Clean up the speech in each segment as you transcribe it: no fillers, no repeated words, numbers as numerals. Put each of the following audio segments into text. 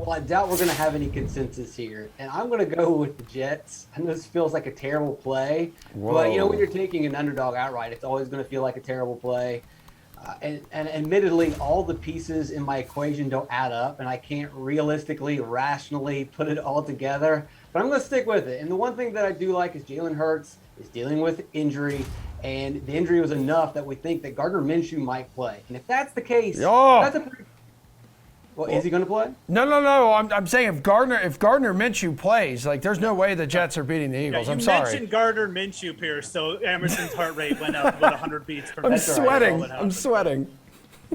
Well, I doubt we're going to have any consensus here, and I'm going to go with the Jets. I know this feels like a terrible play, but when you're taking an underdog outright, it's always going to feel like a terrible play. And admittedly, all the pieces in my equation don't add up, and I can't realistically, rationally put it all together. But I'm going to stick with it. And the one thing that I do like is Jalen Hurts is dealing with injury, and the injury was enough that we think that Gardner Minshew might play. And if that's the case, that's a pretty. Well, is he going to play? No. I'm saying if Gardner Minshew plays, like there's no way the Jets are beating the Eagles. I'm sorry. You mentioned Gardner Minshew, Pearce, so Emerson's heart rate went up about 100 beats per minute. I'm sweating.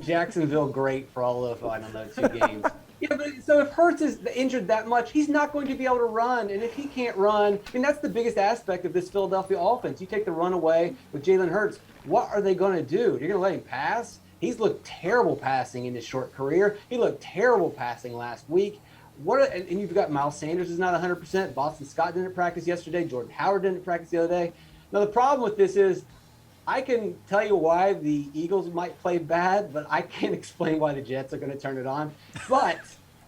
Jacksonville, great for all of, I don't know, 2 games. Yeah, but so if Hurts is injured that much, he's not going to be able to run. And if he can't run, that's the biggest aspect of this Philadelphia offense. You take the run away with Jalen Hurts, what are they going to do? You're going to let him pass? He's looked terrible passing in his short career. He looked terrible passing last week. And you've got Miles Sanders is not 100%. Boston Scott didn't practice yesterday. Jordan Howard didn't practice the other day. Now, the problem with this is I can tell you why the Eagles might play bad, but I can't explain why the Jets are going to turn it on. But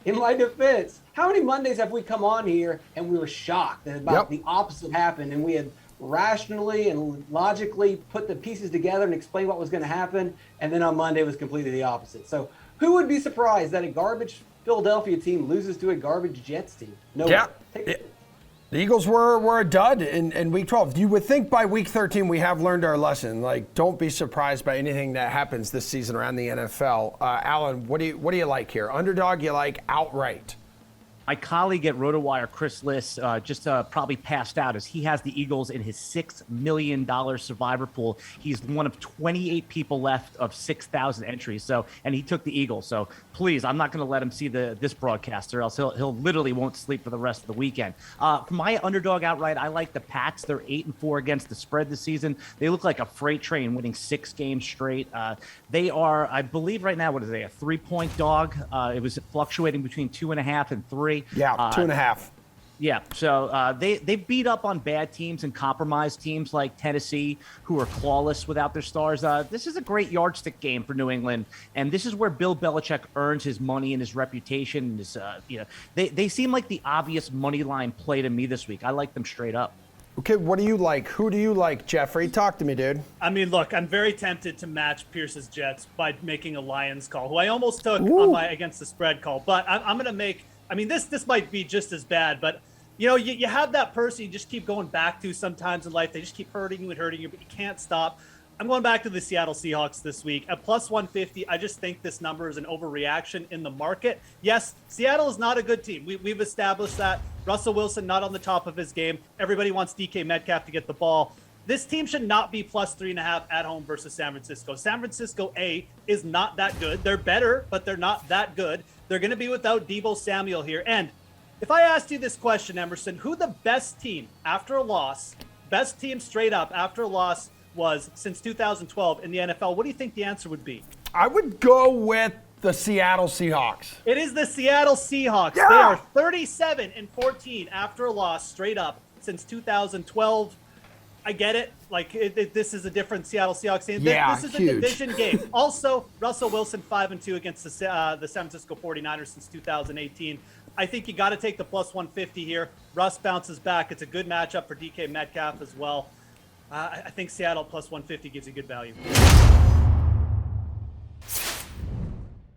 in my defense, how many Mondays have we come on here and we were shocked that about the opposite happened, and we had rationally and logically put the pieces together and explain what was going to happen, and then on Monday it was completely the opposite. So who would be surprised that a garbage Philadelphia team loses to a garbage Jets team? No one. The Eagles were a dud in Week 12. You would think by Week 13 we have learned our lesson. Like, don't be surprised by anything that happens this season around the NFL. Alan, what do you like here? Underdog, you like outright? My colleague at Rotowire, Chris Liss, just probably passed out as he has the Eagles in his $6 million survivor pool. He's one of 28 people left of 6,000 entries. And he took the Eagles. So please, I'm not going to let him see this broadcast, or else he'll literally won't sleep for the rest of the weekend. For my underdog outright, I like the Pats. They're 8-4 against the spread this season. They look like a freight train, winning 6 games straight. They are, I believe, right now, what is they, a 3-point dog? It was fluctuating between 2.5 and 3. Yeah, 2.5. Yeah, so they beat up on bad teams and compromised teams like Tennessee, who are clawless without their stars. This is a great yardstick game for New England, and this is where Bill Belichick earns his money and his reputation. And they seem like the obvious money line play to me this week. I like them straight up. Okay, what do you like? Who do you like, Jeffrey? Talk to me, dude. I mean, look, I'm very tempted to match Pearce's Jets by making a Lions call, who I almost took on my against the spread call, but I'm going to make. I mean, this might be just as bad, but you have that person you just keep going back to sometimes in life. They just keep hurting you, but you can't stop. I'm going back to the Seattle Seahawks this week at plus 150. I just think this number is an overreaction in the market. Yes, Seattle is not a good team. We've established that. Russell Wilson not on the top of his game. Everybody wants DK Metcalf to get the ball. This team should not be plus 3.5 at home versus San Francisco. San Francisco, is not that good. They're better, but they're not that good. They're going to be without Deebo Samuel here. And if I asked you this question, Emerson, who the best team after a loss, best team straight up after a loss was since 2012 in the NFL, what do you think the answer would be? I would go with the Seattle Seahawks. It is the Seattle Seahawks. Yeah! They are 37-14 after a loss straight up since 2012. I get it. Like, this is a different Seattle Seahawks team. Yeah, this is huge. a division game. Also, Russell Wilson 5-2 against the San Francisco 49ers since 2018. I think you got to take the plus 150 here. Russ bounces back. It's a good matchup for DK Metcalf as well. I think Seattle plus 150 gives you good value.